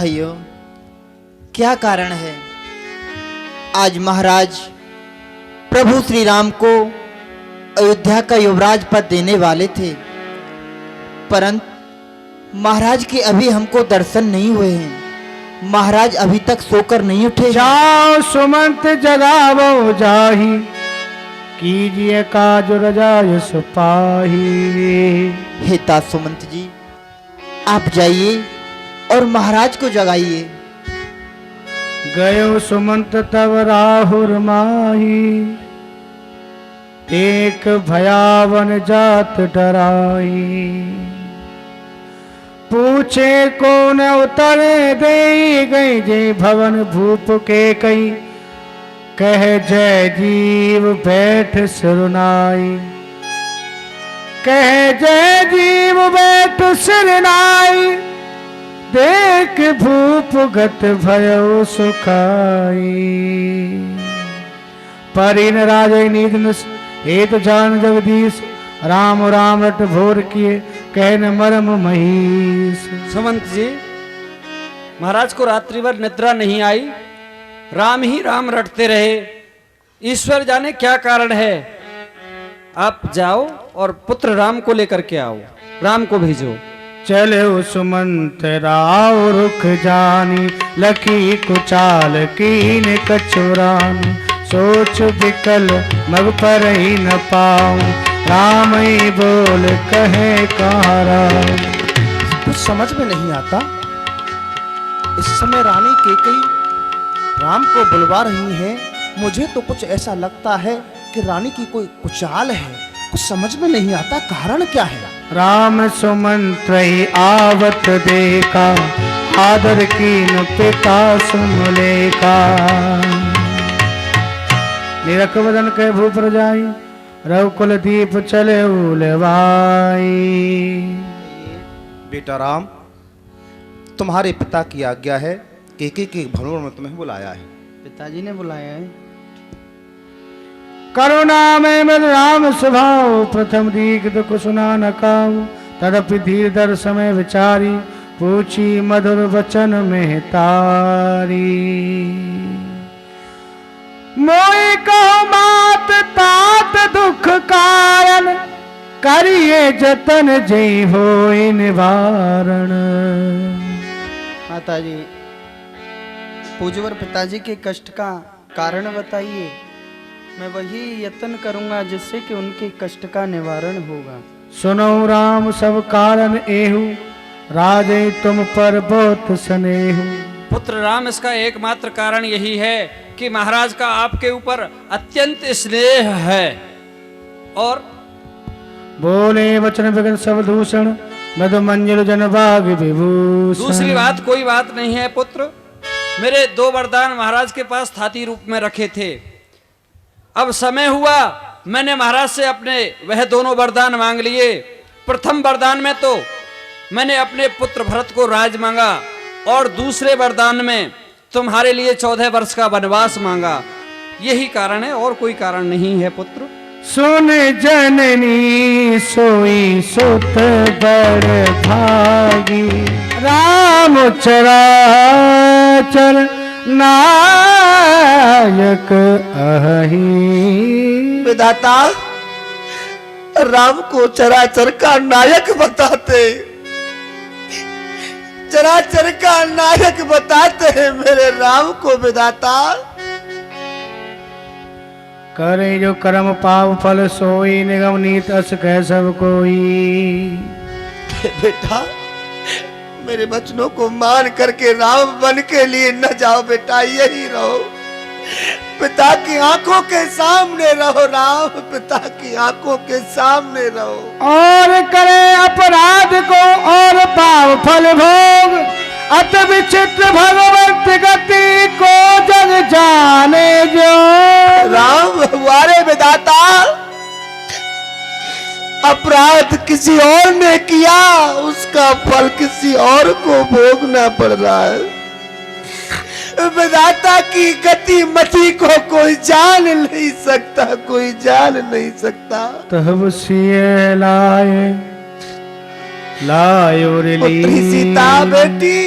भाइयों, क्या कारण है? आज महाराज प्रभु श्री राम को अयोध्या का युवराज पद देने वाले थे, परंतु महाराज के अभी हमको दर्शन नहीं हुए हैं। महाराज अभी तक सोकर नहीं उठे। जाओ सुमंत जगावो जाही, कीजिए काज रजाय सुपाही। हे तात सुमंत जी, आप जाइए और महाराज को जगाइए। गयो सुमंत तब राहुर माही, एक भयावन जात डराई। पूछे कौन उतरे दे गई, जे भवन भूप के कई। कह जय जीव बैठ सिरनाई, कह जय जीव बैठ सिरनाई। देख भूप गत भयो सुखाई। परिन राजय निज नस हेत जान जगदीश। राम राम रट भोर किए, कहन मरम महीस। सुमंत जी, महाराज को रात्रि भर निद्रा नहीं आई, राम ही राम रटते रहे। ईश्वर जाने क्या कारण है। आप जाओ और पुत्र राम को लेकर के आओ, राम को भेजो। चले सुमंत राव रुख जानी, लखी कुचाल कीन कछुरानी। सोच विकल मग पर ही न पाऊं, राम ही बोल कहे कारा। कुछ समझ में नहीं आता। इस समय रानी केकई राम को बुलवा रही है। मुझे तो कुछ ऐसा लगता है कि रानी की कोई कुचाल है। कुछ समझ में नहीं आता, कारण क्या है? राम सुमंत्र ही आवत देखा, आदर कीन पिता सुन लेका। निरख वदन के भूप रजाई, रघुकुल दीप चले उलवाई। बेटा राम, तुम्हारे पिता की आज्ञा है, केके के भवन में तुम्हें बुलाया है। पिताजी ने बुलाया है। करुणा में मद राम स्वभाव, प्रथम दीख कुसुना न काऊ। तदपि धीर दर समय विचारी, पूछी मधुर वचन में तारी। मोई कहो मात तात दुख कारण, करिए जतन जय होय निवारण। माताजी, पूज्यवर पिताजी के कष्ट का कारण बताइए। मैं वही यत्न करूंगा जिससे कि उनके कष्ट का निवारण होगा। सुनो राम सब कारण एहु, राजे तुम पर बहुत स्नेहु। पुत्र राम, इसका एकमात्र कारण यही है कि महाराज का आपके ऊपर अत्यंत स्नेह है। और बोले वचन विगत सब दूषण, मधु मंजल जन बाग विभूषण। दूसरी बात कोई बात नहीं है पुत्र। मेरे 2 वरदान महाराज के पास थाती रूप में रखे थे। अब समय हुआ, मैंने महाराज से अपने वह दोनों वरदान मांग लिए। प्रथम वरदान में तो मैंने अपने पुत्र भरत को राज मांगा, और दूसरे वरदान में तुम्हारे लिए 14 वर्ष का वनवास मांगा। यही कारण है, और कोई कारण नहीं है पुत्र। सुन जननी सोई सुत बड़ भागी, राम चराचर नायक अहि। विधाता, राम को चराचर का नायक बताते, चराचर का नायक बताते हैं मेरे राम को। विधाता, करे जो कर्म पाव फल सोई, निगम नीत अस कह सब कोई। बेटा, मेरे वचनों को मान करके राम बन के लिए न जाओ बेटा, यही रहो। पिता की आंखों के सामने रहो राम, पिता की आंखों के सामने रहो। और करे अपराध को और पाव फल भोग, अत विचित्र भगवंत गति को जग जाने जो। राम हमारे विधाता, अपराध किसी और ने किया, उसका फल किसी और को भोगना पड़ रहा है। विधाता की गति मति को कोई जान नहीं सकता, कोई जान नहीं सकता। तब सिए लाए, लायो रे ली। पुत्री सीता, बेटी,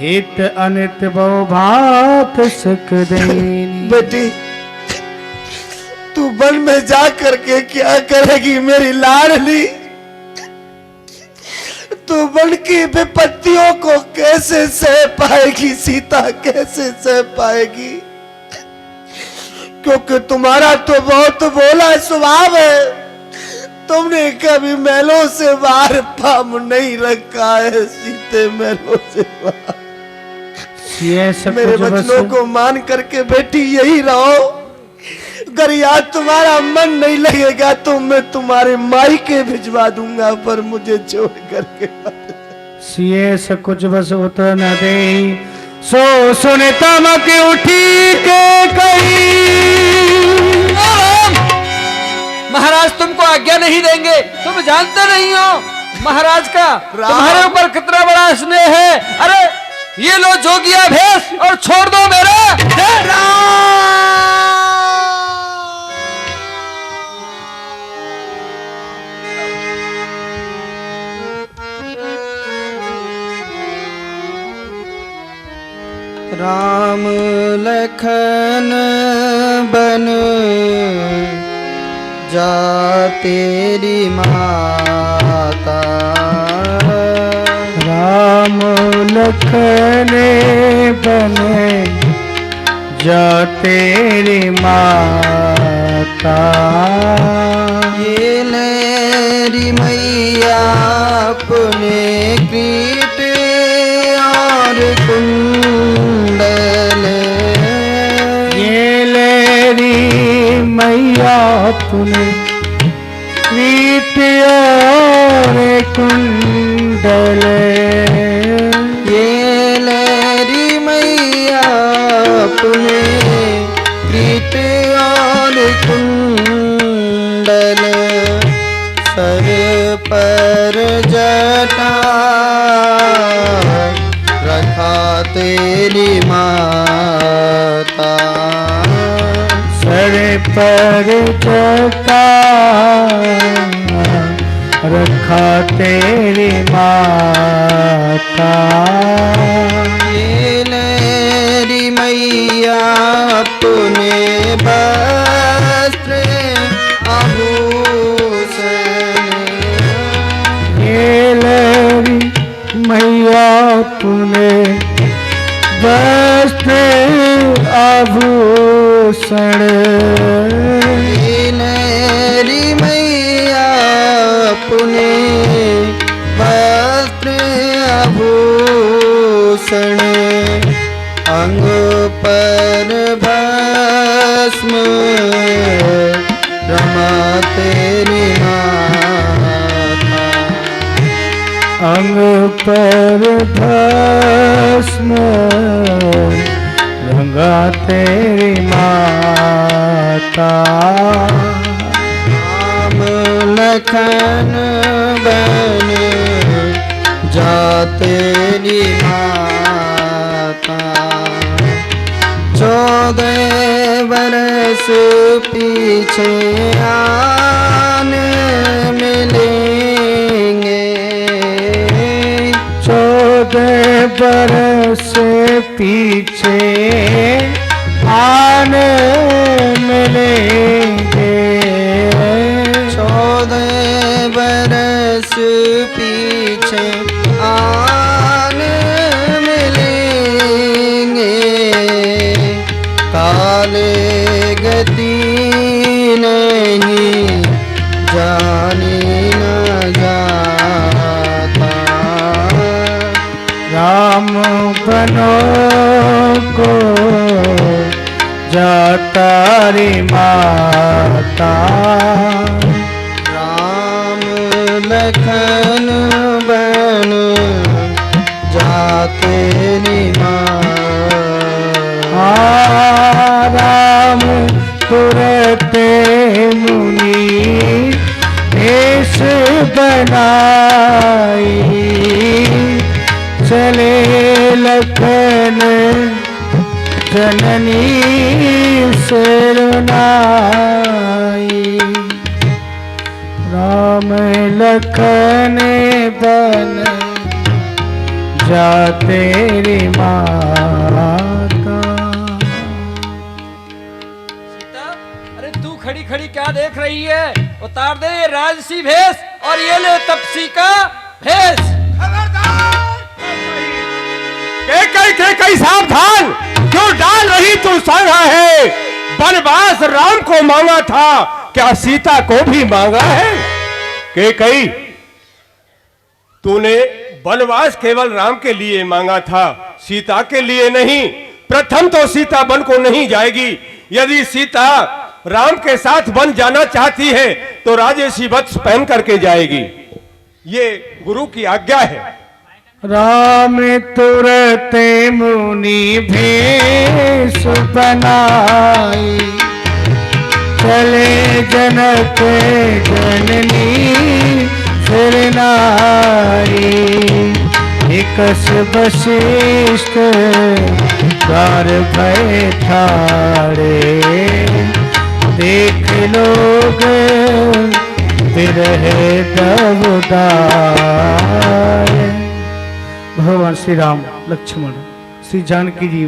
हित अनित बहु भात सक देनी। बेटी तू वन में जा करके क्या करेगी मेरी लाडली? तू वन की विपत्तियों को कैसे सह पाएगी सीता, कैसे सह पाएगी? क्योंकि तुम्हारा तो बहुत भोला स्वभाव है, तुमने कभी महलों से बाहर पाम नहीं रखा है सीते, महलों से बाहर। मेरे वचनों को मान करके बेटी यही रहो। अगर याद तुम्हारा मन नहीं लगेगा तो मैं तुम्हारे मायके भिजवा दूंगा, पर मुझे छोड़ करके सिए से कुछ बस उतर न दे, सो सुने तमक उठी के कही। महाराज तुमको आज्ञा नहीं देंगे, तुम जानते नहीं हो महाराज का तुम्हारे ऊपर कितना बड़ा स्नेह है। अरे ये लो जोगिया भेष और छोड़ दो मेरा। राम लखन बन जा तेरी माता, राम लखन बने जा तेरी माता। ये लेरी मैया अपने कीट और कुंडल, ये लेरी मैया अपने कीट और कुंडल, ये लेरी मैया अपने कीट और कुंडल, सर पर जटा रखा तेरी माता, सर पर जटा रखा तेरी माता। ये लेरी मैया अपने वस्त्र आभूषण, ये लेरी मैया अपने वस्त्र आभूषण, ये लेरी मैया अपने वस्त्र आभूषण, अंग पर भस्म रमा तेरी माता, अंग पर भस्म रंगा तेरी माता। राम लखन बन जा तेरी माता, 14 बरस पीछे आने मिलेंगे, 14 बरस पीछे आने मिलेंगे, 14 बरस पीछे आने मिलेंगे, काले गति नहीं जाने न जाता, राम बनो को जाता रे माता, राम लखन बन जाते राम तुरते मुनि भेष बनाई, चले लखन जननी शरणाई, राम लखन बन जा तेरी माता। सीता, अरे तू खड़ी खड़ी क्या देख रही है? उतार दे ये राजसी भेष और ये ले तपसी का भेष। कई सावधान, क्यों डाल रही तू संग है? वनवास राम को मांगा था, क्या सीता को भी मांगा है? के कई तूने वनवास केवल राम के लिए मांगा था, सीता के लिए नहीं। प्रथम तो सीता वन को नहीं जाएगी। यदि सीता राम के साथ वन जाना चाहती है तो राजेशी वस्त्र पहन करके जाएगी। ये गुरु की आज्ञा है। राम तुरते मुनि भेष बनाई, चले जनक जननी फिर नारी। निकष वशिष्ठ द्वार भय ठाड़े, देख लोग विरह दबदाए। भगवान श्री राम लक्ष्मण श्री जानकी जी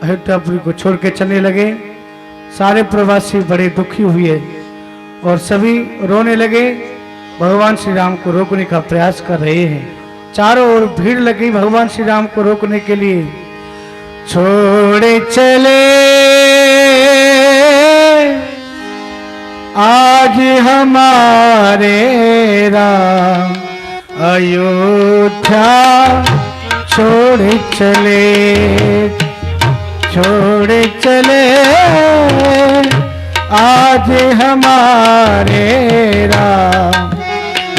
अयोध्यापुरी को छोड़ के चलने लगे। सारे प्रवासी बड़े दुखी हुए और सभी रोने लगे। भगवान श्री राम को रोकने का प्रयास कर रहे हैं। चारों ओर भीड़ लगी भगवान श्री राम को रोकने के लिए। छोड़े चले आज हमारे राम, अयोध्या छोड़ चले, छोड़ चले आज हमारे राम,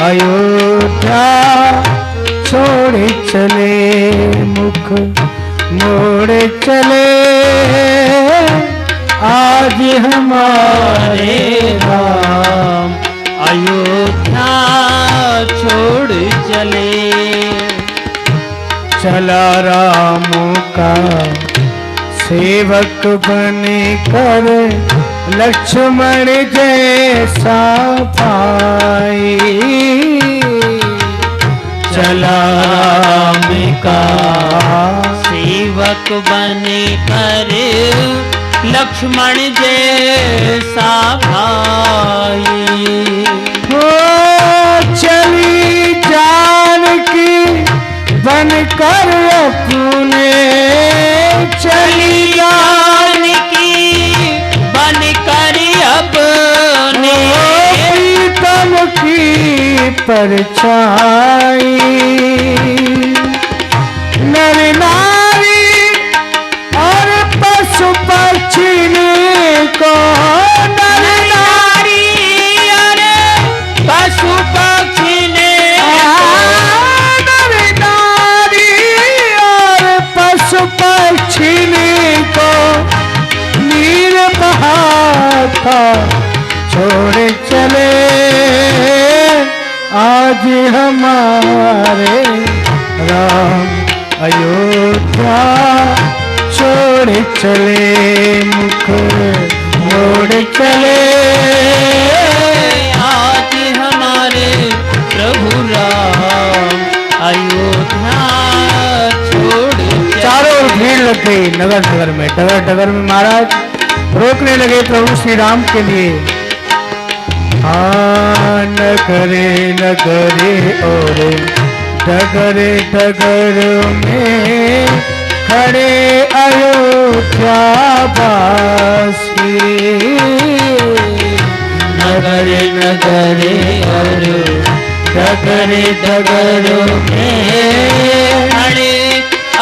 अयोध्या छोड़ चले। मुख मोड़ चले आज हमारे राम, अयोध्या छोड़ चले। चला राम का सेवक बन कर, लक्ष्मण जैसा भाई। चला राम का सेवक बन कर, लक्ष्मण जैसा भाई। हो चली जानकी बन कर अपने, चली जानकी बन कर अपने, प्रीतम की परछाई। नर नारी और पशु पक्षी को, नर नारी और पशु पक्षी ने, नर नारी और पशु पक्षी को नीर बहाता छोड़ चले आज हमारे राम, अयोध्या छोड़ चले। मुख मोड़ चले आज हमारे प्रभु राम, अयोध्या छोड़ चले। चारों ओर भीड़ लग गई नगर नगर में, डगर डगर में महाराज रोकने लगे प्रभु श्री राम के लिए। हाँ नगरे नगरे और डगरे डगर में खड़े अयोध्या वासी। नगरे नगरे और डगरे डगर में खड़े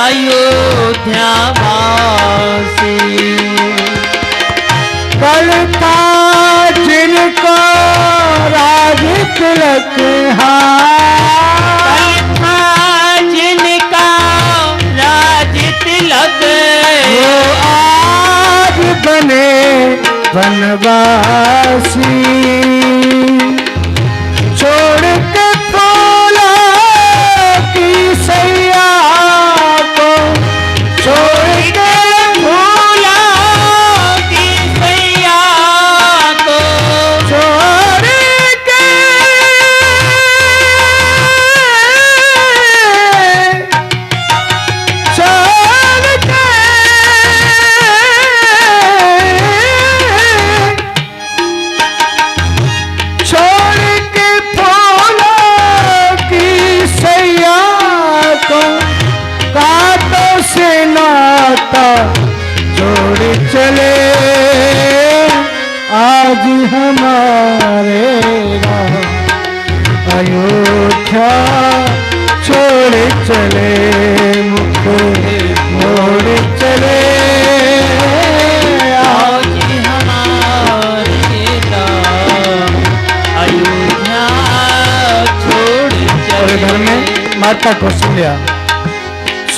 अयोध्या वासी। कल था जिनको राज तिलक, जिनका राज तिलक, वो आज बने वनवासी। छोड़ के फूलों की सैया को, छोड़ के फूलों की सैया को, छोड़ के आज हमारे राम अयोध्या छोड़ चले, मुख मोड़ चले। आज हमारे राम अयोध्या छोड़ और चले। घर में माता कौशल्या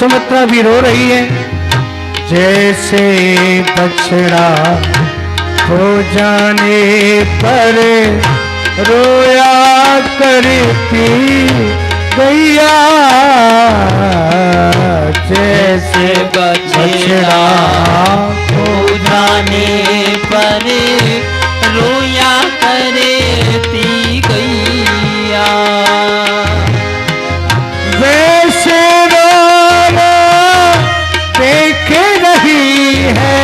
सुमित्रा भी रो रही है। जैसे बछड़ा हो जाने पर रोया करती गैया, जैसे बछड़ा हो जाने पर रोया करती गैया, वैसे रोना देख रही है।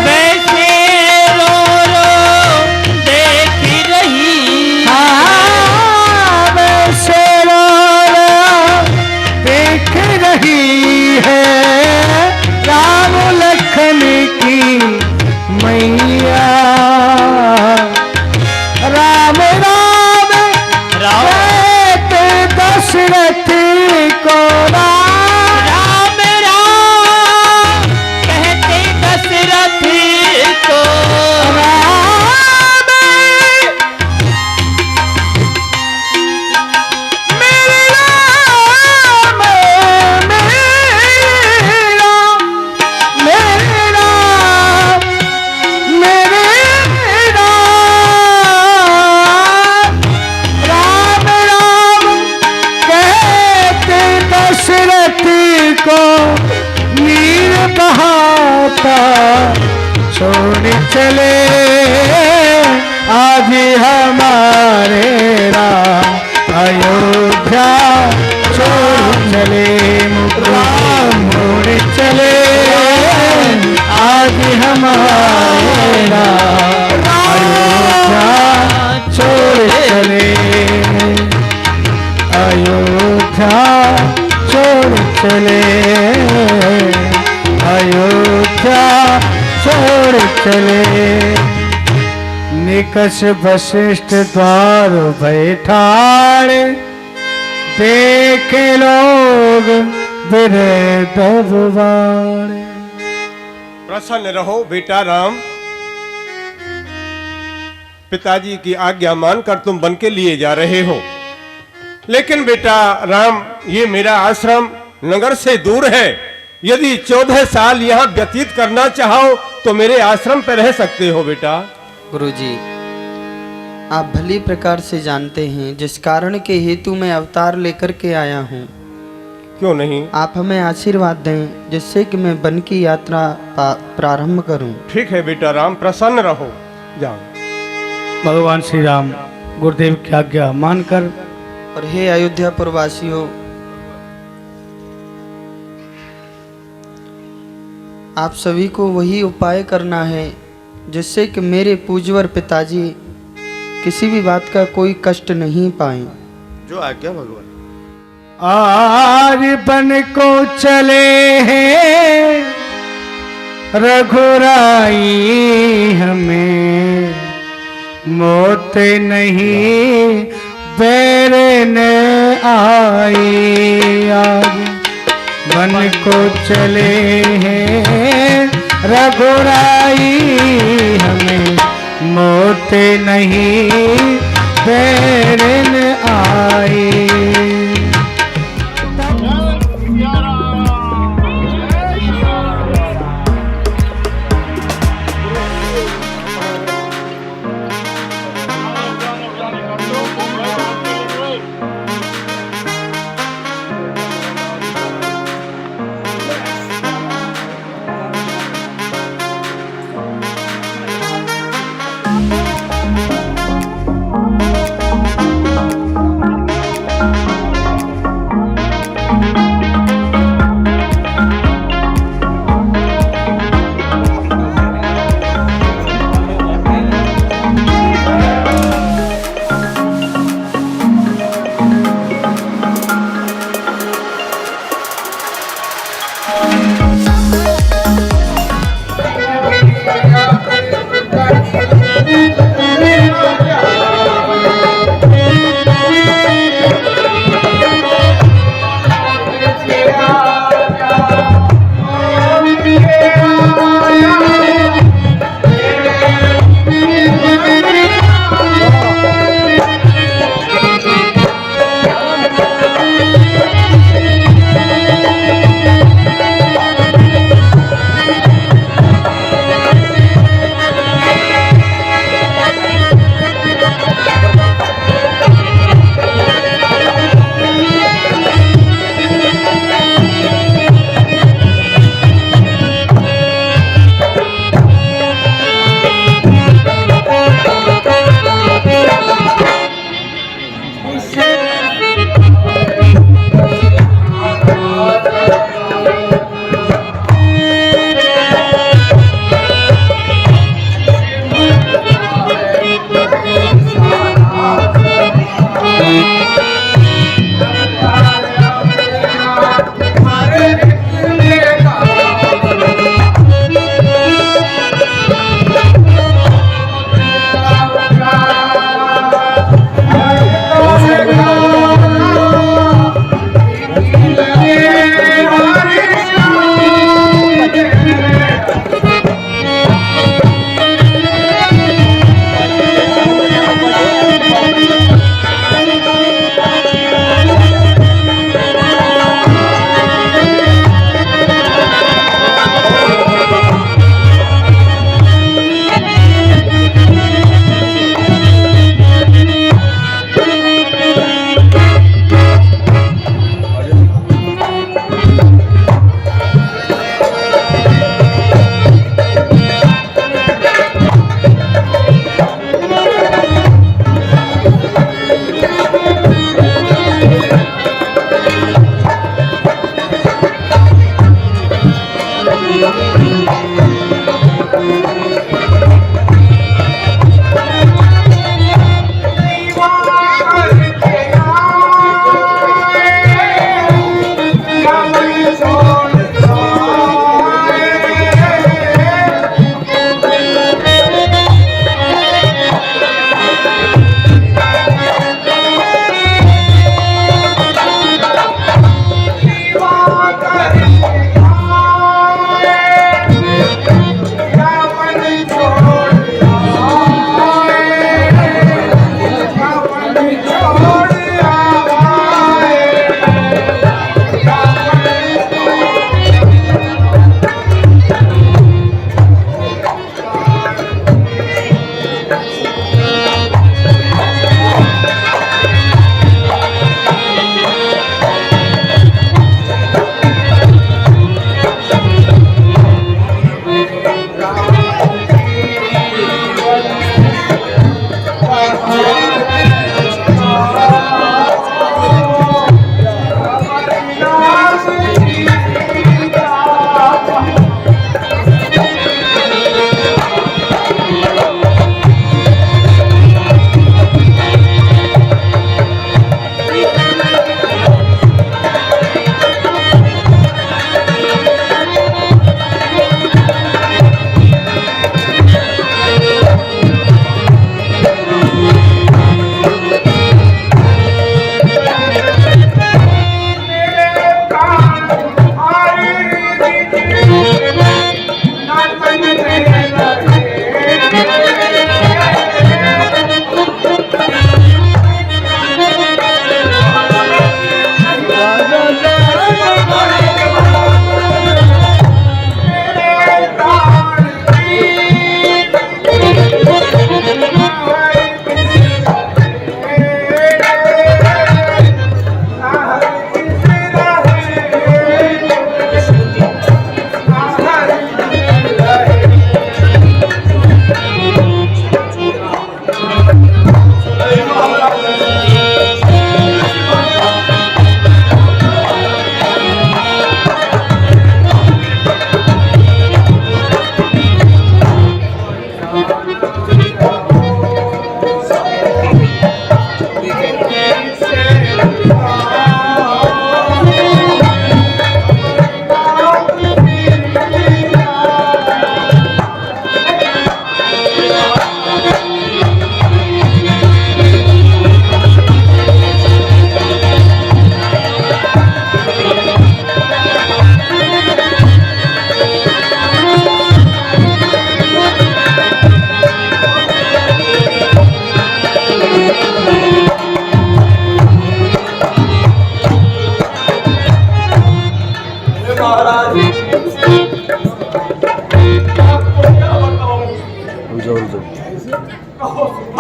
वैसे रो रो देख रही, हाँ, वैसे रोना देख रही है राम लखन की मैया। राम राम राम कहते दशरथ को राम, राम राम कहते दशरथ को, राम मेरे राम, मेरे राम, मेरे राम, मेरे राम, राम कहते दशरथ को नीर बहाता छोड़ चले। आज हमारे राम अयोध्या छोड़ चले, मुख मोड़ चले। आज हमारे राम अयोध्या छोड़ चले, अयोध्या छोड़ चले, अयोध्या छोड़ चले। निकष वशिष्ठ द्वार बैठाड़े, देखे लोग विरह दरबारे। प्रसन्न रहो बेटा राम, पिताजी की आज्ञा मानकर तुम वन के लिए जा रहे हो, लेकिन बेटा राम ये मेरा आश्रम नगर से दूर है। यदि 14 साल यहाँ व्यतीत करना चाहो तो मेरे आश्रम पर रह सकते हो बेटा। गुरुजी, आप भली प्रकार से जानते हैं जिस कारण के हेतु मैं अवतार लेकर के आया हूँ। क्यों नहीं? आप हमें आशीर्वाद दें जिससे कि मैं वन की यात्रा प्रारंभ करूं। ठीक है बेटा राम, प्रसन्न रहो, जाओ। भगवान श्री राम गुरुदेव की आज्ञा मानकर और हे अयोध्यापुर वासियों, आप सभी को वही उपाय करना है जिससे कि मेरे पूज्यवर पिताजी किसी भी बात का कोई कष्ट नहीं पाए। जो आज्ञा भगवान। आज बन को चले हैं रघुराई, हमें मौत नहीं बैर न आई। आज बन को चले हैं रघुराई, हमें मौत नहीं बैर न आई।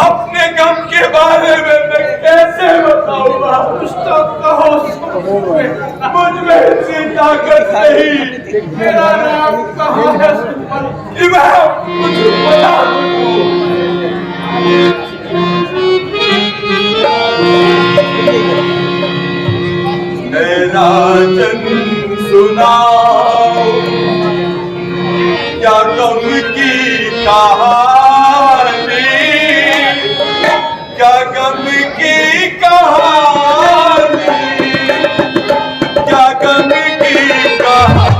अपने गम के बारे में मैं कैसे बताऊंगा? कुछ तो कहो। मुझ में इतनी ताकत नहीं। मेरा नाम कहाँ है? इमाम, मुझे बता मेरा जन्म सुनाओ, क्या गम की कहानी, क्या गम की कहानी, क्या गम की कहानी।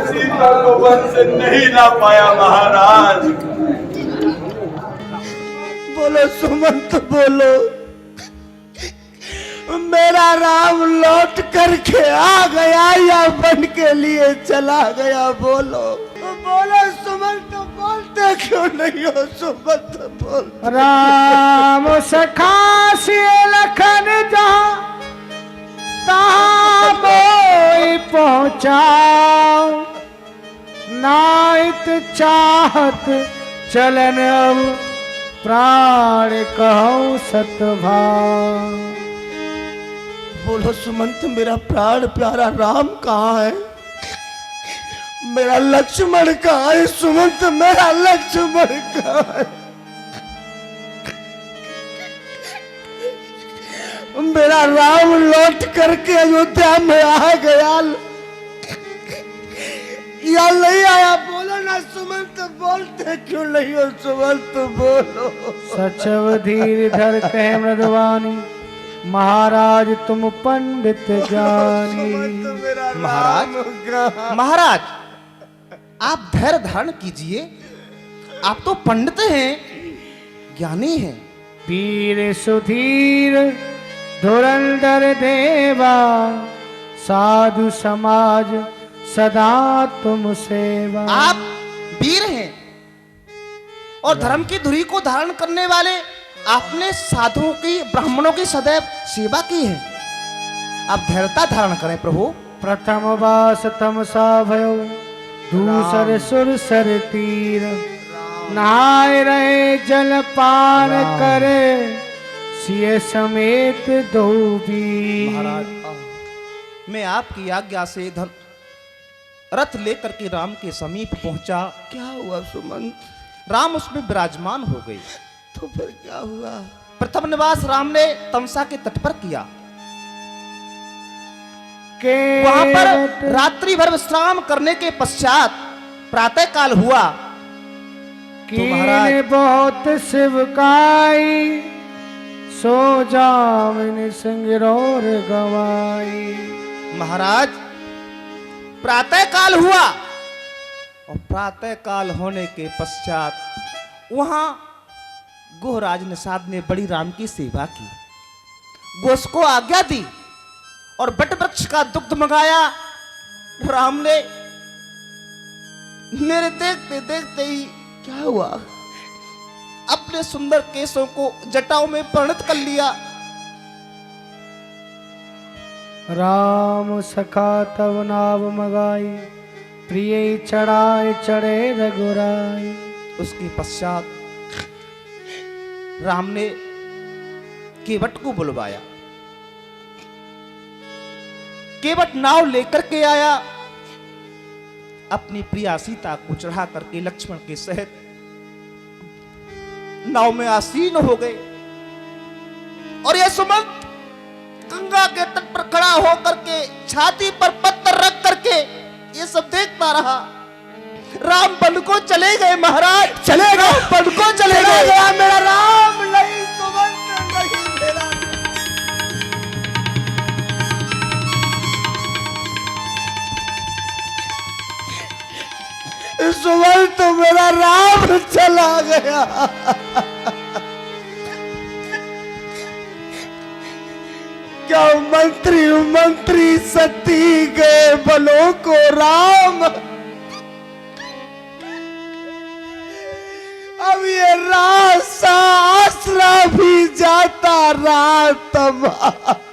सीता को वन से नहीं ला पाया महाराज। बोलो सुमंत बोलो, मेरा राम लौट करके आ गया या बन के लिए चला गया? बोलो बोलो सुमंत, बोलते क्यों नहीं हो सुमंत? बोल। राम सखा से लखन जहाँ तहाँ मोई पहुँचाओ, नाइत चाहत चलन अब प्राण कहूँ सतभाव। बोलो सुमंत, मेरा प्राण प्यारा राम कहाँ है? मेरा लक्ष्मण कहाँ है? सुमंत, मेरा लक्ष्मण कहाँ है? मेरा राम लौट करके अयोध्या में आ गया या नहीं आया? बोलो ना सुमंत, बोलते क्यों नहीं हो सुमंत? बोलो। सचव धीर धर कह मृदवानी, महाराज तुम पंडित जानी। महाराज, महाराज आप धैर्य धारण कीजिए, आप तो पंडित हैं, ज्ञानी हैं। वीर सुधीर धुरंधर देवा, साधु समाज सदा तुम सेवा। आप वीर हैं और धर्म की धुरी को धारण करने वाले, आपने साधुओं की, ब्राह्मणों की सदैव सेवा की है। आप धैर्यता धारण करें प्रभु। प्रथम वास तमसा भयो, दूसर सुर सर तीर, नहाए रहे जल पान करे, सिय समेत दो वीर। मैं आपकी आज्ञा से रथ लेकर के राम के समीप पहुंचा। क्या हुआ सुमंत? राम उसमें विराजमान हो गए। तो फिर क्या हुआ? प्रथम निवास राम ने तमसा के तट पर किया। वहां पर रात्रि भर विश्राम करने के पश्चात प्रातः काल हुआ तो महाराज बहुत शिवकाई सो जामिन सिंगरोर गवाई। महाराज प्रातः काल हुआ और प्रातः काल होने के पश्चात वहां गोहराज निषाद ने बड़ी राम की सेवा की। गोस को आज्ञा दी और बट वृक्ष का दुग्ध मंगाया। राम ने मेरे देखते देखते ही क्या हुआ? अपने सुंदर केसों को जटाओं में परिणत कर लिया। राम सखा तब नाव मगाई प्रिय चढ़ाए चढ़े रघुराई। उसके पश्चात राम ने केवट को बुलवाया। केवट नाव लेकर के आया। अपनी प्रिया सीता को चढ़ा करके लक्ष्मण के सहित नाव में आसीन हो गए। और यह सुमंत गंगा के तट पर खड़ा होकर के छाती पर पत्थर रख करके ये सब देखता रहा। राम बन को चले गए महाराज, चले गए बन को चले गए। मेरा राम नहीं, सुमंत नहीं मेरा। सुमंत मेरा राम चला गया। क्या मंत्री मंत्री सती गए बलों को राम। अब ये रासा आसरा भी जाता रात तमाम।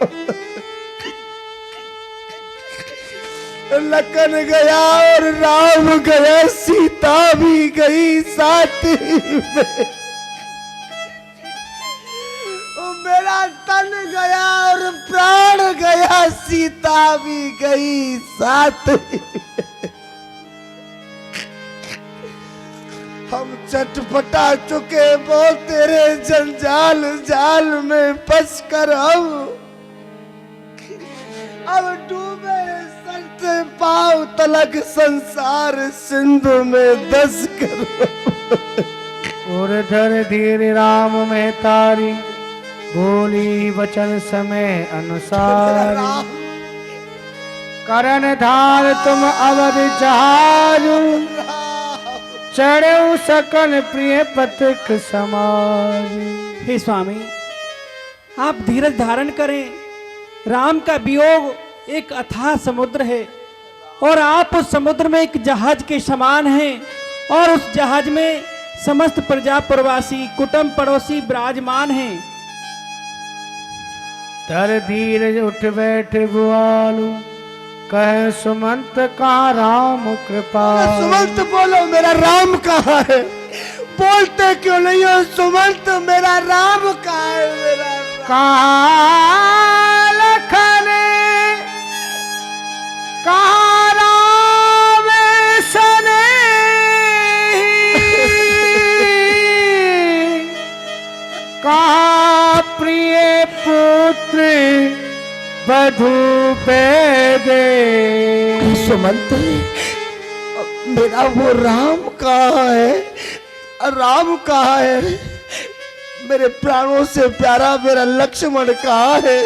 लखन गया और राम गया, सीता भी गई साथ में। मेरा तन गया और प्राण गया, सीता भी गई साथ में। हम चटपटा चुके वो तेरे जंजाल जाल में फंस कर अब डूबे सर से पांव तलक संसार सिंधु में दस कर। और धर धीर राम में तारी बोली वचन समय अनुसार। करण धार तुम अवध जहाज चढ़े सकन प्रिय पथिक समाज। हे स्वामी, आप धीरज धारण करें। राम का वियोग एक अथाह समुद्र है और आप उस समुद्र में एक जहाज के समान हैं और उस जहाज में समस्त प्रजा प्रवासी कुटुंब पड़ोसी विराजमान हैं। धर धीरज उठ बैठ गुआलू कह सुमंत कहाँ राम कृपा। सुमंत बोलो मेरा राम कहाँ है? बोलते क्यों नहीं हो सुमंत? मेरा राम कहाँ है? मेरा कहाँ लखन कहाँ राम सने कहाँ प्रिय पुत्र बधू पे दे। सुमंत मेरा वो राम कहाँ है? राम कहाँ है? मेरे प्राणों से प्यारा मेरा लक्ष्मण कहाँ है?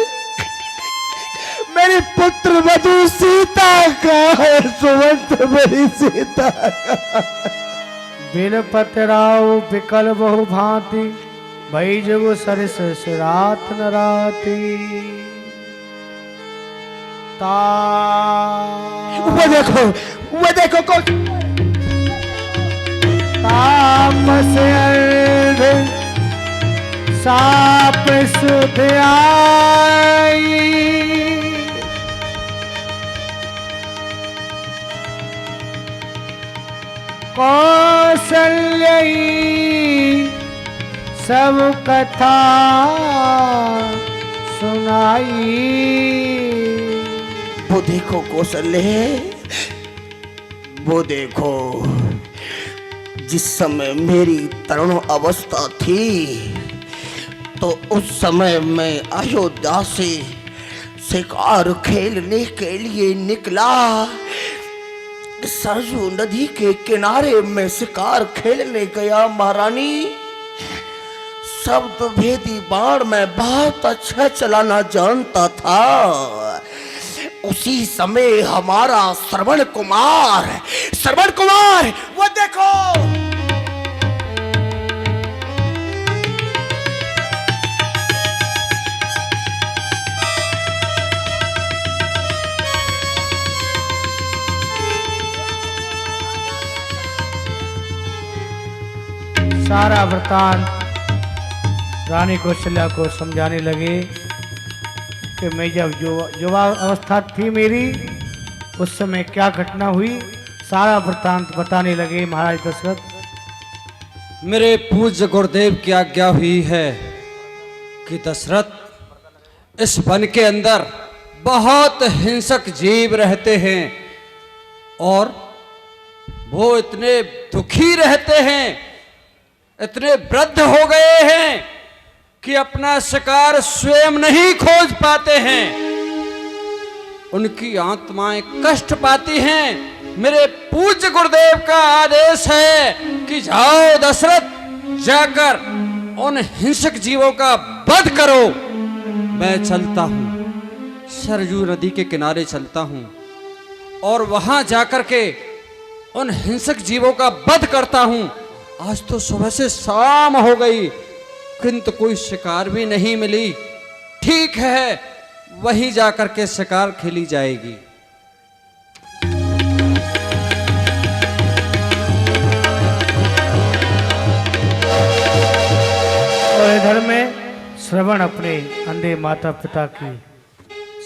मेरी पुत्र वधू सीता कहाँ है? सुमंत मेरी सीता बिलपत राव विकल बहु भांति भई जगो सरस रात न राती। वो देखो कौन तामस अर्ध साप सुध आई। कौशल्यई सब कथा सुनाई। वो देखो कौशल्य, वो देखो, जिस समय मेरी तरुण अवस्था थी तो उस समय मैं अयोध्या से शिकार खेलने के लिए निकला। सरजू नदी के किनारे में शिकार खेलने गया महारानी। शब्द भेदी बाण मैं बहुत अच्छा चलाना जानता था। उसी समय हमारा श्रवण कुमार वो देखो, सारा वृतांत रानी कौशल्या को समझाने लगे कि मैं जब युवा अवस्था थी मेरी, उस समय क्या घटना हुई। सारा वृतांत बताने लगे महाराज दशरथ। मेरे पूज्य गुरुदेव की आज्ञा हुई है कि दशरथ, इस वन के अंदर बहुत हिंसक जीव रहते हैं और वो इतने दुखी रहते हैं, इतने वृद्ध हो गए हैं कि अपना शिकार स्वयं नहीं खोज पाते हैं। उनकी आत्माएं कष्ट पाती हैं। मेरे पूज्य गुरुदेव का आदेश है कि जाओ दशरथ, जाकर उन हिंसक जीवों का वध करो। मैं चलता हूं, सरयू नदी के किनारे चलता हूं और वहां जाकर के उन हिंसक जीवों का वध करता हूं। आज तो सुबह से शाम हो गई किंतु कोई शिकार भी नहीं मिली। ठीक है, वहीं जाकर के शिकार खेली जाएगी। और इधर में श्रवण अपने अंधे माता पिता की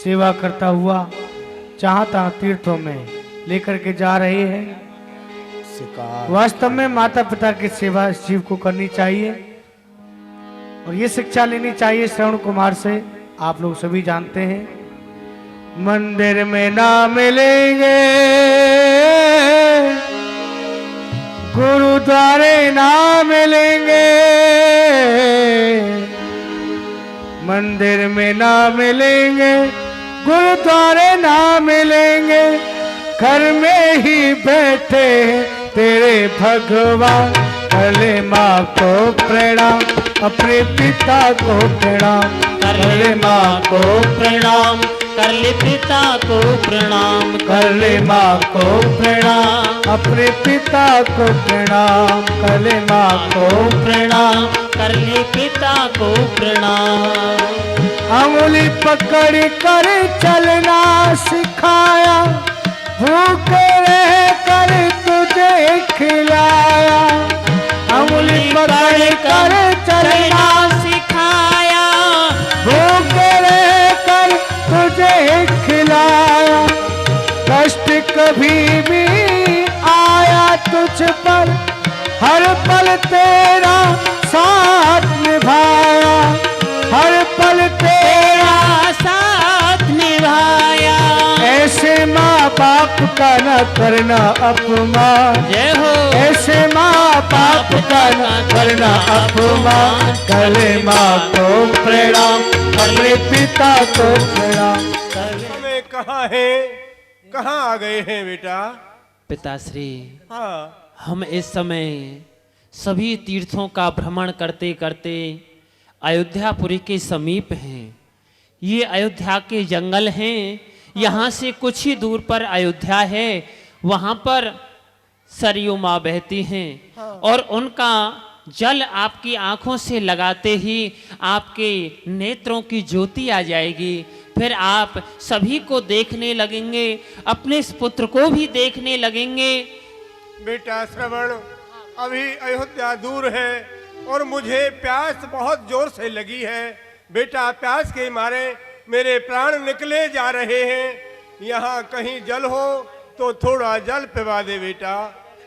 सेवा करता हुआ जहाँ तहाँ तीर्थों में लेकर के जा रहे हैं। वास्तव में माता पिता की सेवा इस जीव को करनी चाहिए और ये शिक्षा लेनी चाहिए श्रवण कुमार से। आप लोग सभी जानते हैं, मंदिर में ना मिलेंगे, गुरुद्वारे ना मिलेंगे, मंदिर में ना मिलेंगे, गुरुद्वारे ना मिलेंगे, घर में ही बैठे तेरे भगवान। करले माँ को प्रणाम, अपने पिता को प्रणाम, करले माँ को प्रणाम, करले पिता को प्रणाम, करले माँ को प्रणाम, अपने पिता को प्रणाम, करले माँ को प्रणाम, करले पिता को प्रणाम। अंगुली पकड़ कर चलना सिखाया, भूखे रह कर तुझे खिलाया। अंगुली पकड़ कर चलना सिखाया, भूखे रह कर तुझे खिलाया। कष्ट कभी भी आया तुझ पर, हर पल तेरा साथ निभाया, हर पल तेरा साथ निभाया। ऐसे माँ बाप का न करना अपमान, जय हो। ऐसे माँ बाप का न करना अपमान। करले माँ को प्रणाम, अपने पिता को प्रणाम। हमें कहाँ है, कहाँ आ गए हैं बेटा? पिताश्री, हाँ, हम इस समय सभी तीर्थों का भ्रमण करते करते अयोध्यापुरी के समीप हैं। ये अयोध्या के जंगल हैं। यहाँ से कुछ ही दूर पर अयोध्या है। वहाँ पर सरयू माँ बहती हैं और उनका जल आपकी आंखों से लगाते ही आपके नेत्रों की ज्योति आ जाएगी। फिर आप सभी को देखने लगेंगे, अपने इस पुत्र को भी देखने लगेंगे। बेटा श्रवण, अभी अयोध्या दूर है और मुझे प्यास बहुत जोर से लगी है। बेटा, प्यास के मारे मेरे प्राण निकले जा रहे हैं। यहाँ कहीं जल हो तो थोड़ा जल पिवा दे बेटा।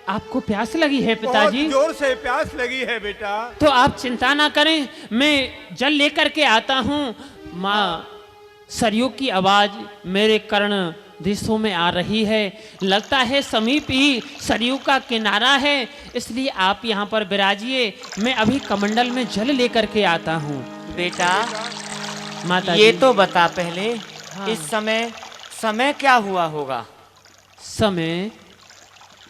आपको प्यास लगी है पिताजी? बहुत जोर से प्यास लगी है बेटा। तो आप चिंता ना करें, मैं जल लेकर के आता हूँ। माँ सरयू की आवाज मेरे कर्ण देशों में आ रही है। लगता है समीप ही सरयू का किनारा है, इसलिए आप यहाँ पर विराजिए, मैं अभी कमंडल में जल लेकर के आता हूँ। बेटा माता ये जी। तो बता पहले, हाँ। इस समय क्या हुआ होगा? समय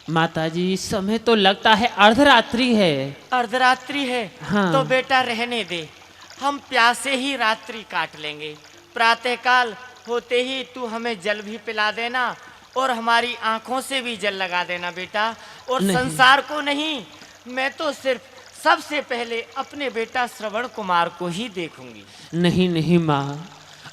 माता जी, समय तो लगता है अर्धरात्रि है। अर्धरात्रि है। हाँ। तो बेटा रहने दे, हम प्यासे ही रात्रि काट लेंगे। प्रातःकाल होते ही तू हमें जल भी पिला देना और हमारी आंखों से भी जल लगा देना बेटा। और नहीं। संसार को नहीं, मैं तो सिर्फ सबसे पहले अपने बेटा श्रवण कुमार को ही देखूंगी। नहीं नहीं माँ,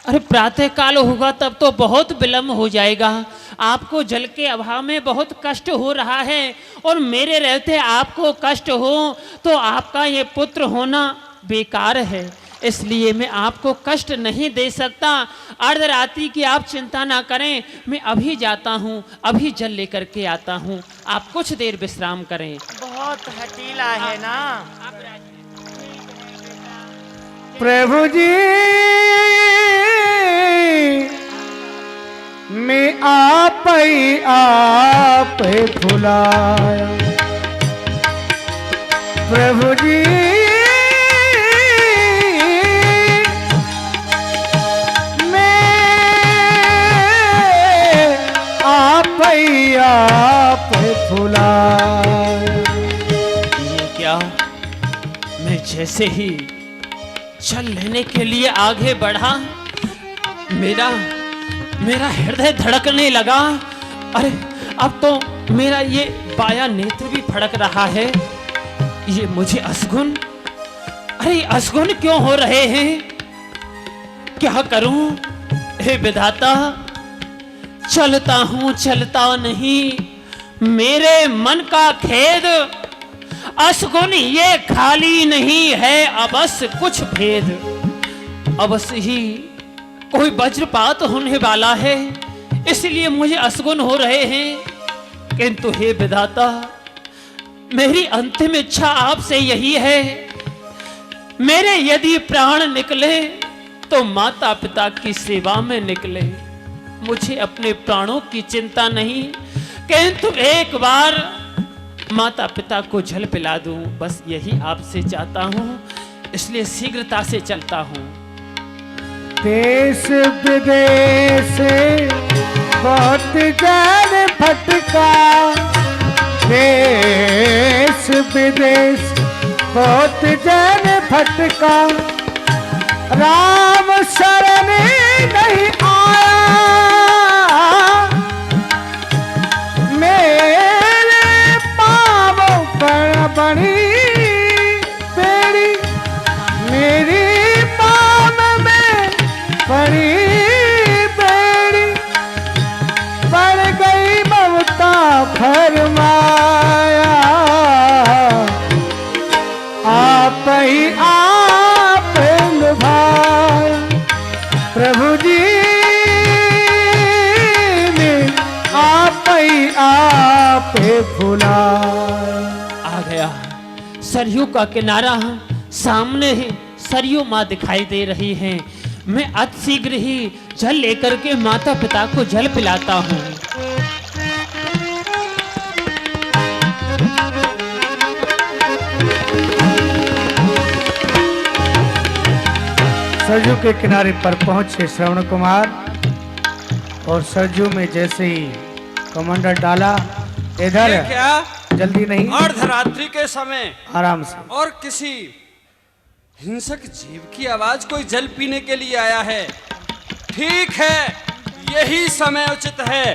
अरे प्रातःकाल होगा तब तो बहुत विलम्ब हो जाएगा। आपको जल के अभाव में बहुत कष्ट हो रहा है और मेरे रहते आपको कष्ट हो तो आपका ये पुत्र होना बेकार है, इसलिए मैं आपको कष्ट नहीं दे सकता। अर्धरात्रि की आप चिंता ना करें, मैं अभी जाता हूँ, अभी जल लेकर के आता हूँ। आप कुछ देर विश्राम करें। बहुत हठीला है ना। प्रभु जी मैं आप भुलाया, प्रभु जी मैं आप भुलाया। ये क्या, मैं जैसे ही जल लेने के लिए आगे बढ़ा, मेरा हृदय धड़कने लगा। अरे अब तो मेरा ये बाया नेत्र भी फड़क रहा है। ये मुझे असगुन, अरे असगुन क्यों हो रहे हैं? क्या करूं हे विधाता, चलता हूं चलता नहीं, मेरे मन का खेद। असगुन ये खाली नहीं है, अवश्य कुछ भेद। अवश्य ही कोई वज्रपात होने वाला है, इसलिए मुझे असगुन हो रहे हैं। किंतु हे विधाता, मेरी अंतिम इच्छा आपसे यही है, मेरे यदि प्राण निकले तो माता पिता की सेवा में निकले। मुझे अपने प्राणों की चिंता नहीं, किंतु एक बार माता पिता को जल पिला दूं, बस यही आपसे चाहता हूं, इसलिए शीघ्रता से चलता हूं। देश विदेश बहुत जन भटका, देश विदेश बहुत जन भटका, राम शरण नहीं आया, मेरे पाँव पर बड़ी बेड़ी, मेरी पाँव में बड़ी बेड़ी, पड़ गई ममता फरमाया, आप ही आप निभाया, प्रभु जी ने आप ही आप भुलाया। आ गया सरयू का किनारा, सामने ही सरयू माँ दिखाई दे रही हैं। मैं अतिशीघ्र ही जल लेकर के माता पिता को जल पिलाता हूँ। सरयू के किनारे पर पहुंचे श्रवण कुमार और सरयू में जैसे ही कमंडल डाला, इधर ये क्या, जल्दी नहीं, अर्धरात्रि के समय आराम से। और किसी हिंसक जीव की आवाज कोई जल पीने के लिए आया है। ठीक है, यही समय उचित है,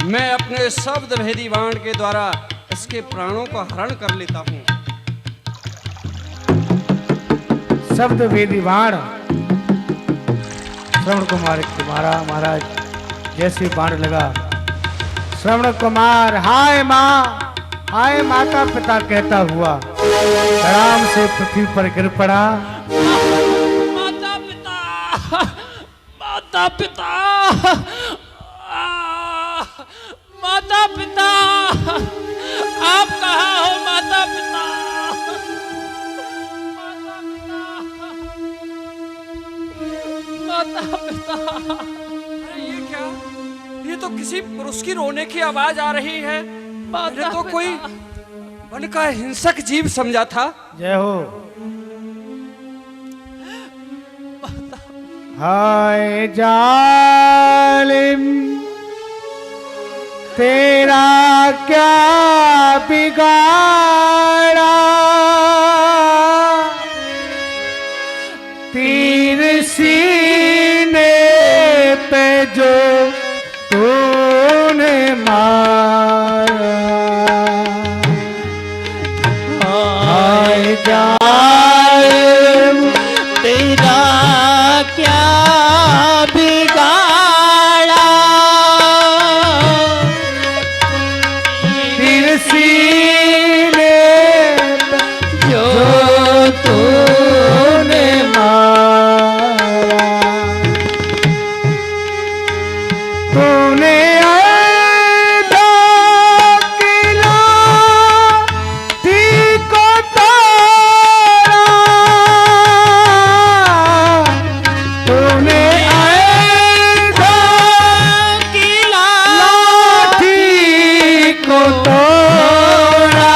मैं अपने शब्द भेदी बाण के द्वारा इसके प्राणों को हरण कर लेता हूँ। शब्द वेदी बाण श्रवण कुमार के मारा। महाराज जैसे बाण लगा, श्रवण कुमार हाय माँ, हाय माता पिता कहता हुआ आराम से पृथ्वी पर गिर पड़ा। माता पिता, माता पिता, माता पिता, आप कहाँ हो माता पिता? माता पिता, अरे ये क्या, ये ये तो किसी पुरुष की रोने की आवाज आ रही है। मैंने तो कोई वन का हिंसक जीव समझा था। जय हो। हाय जालिम तेरा क्या बिगाड़ा, तीर सीने पे जो तूने मारा। हाय जालिम तेरा क्या बिगाड़ा, तीर सीने पे जो तूने मारा। तूने आधा किला थी को तोड़ा, तूने आधा किला लाठी को तोड़ा,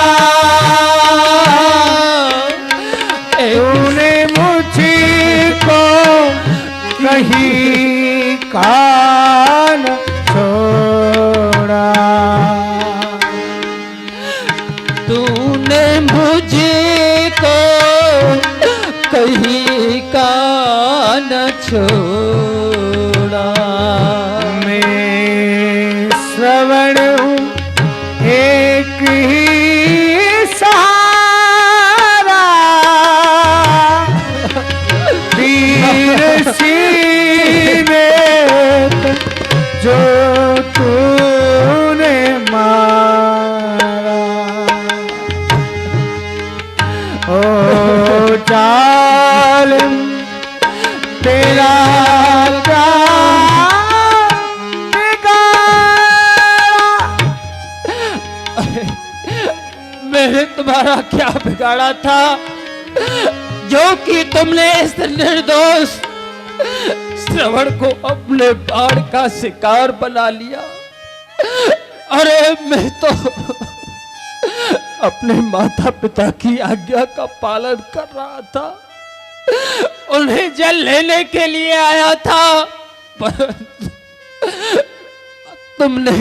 तूने मुझको कहीं कान छोड़ा। तूने मुझको कहीं का न छोड़ा। मैं श्रवण हूँ एक ही सहारा, तीर सीने पे जो तूने मारा। ओ जालिम तेरा क्या मैंने तुम्हारा क्या बिगाड़ा था जो कि तुमने इस निर्दोष श्रवण को अपने बाण का शिकार बना लिया। अरे मैं तो अपने माता पिता की आज्ञा का पालन कर रहा था, उन्हें जल लेने के लिए आया था, परंतु तुमने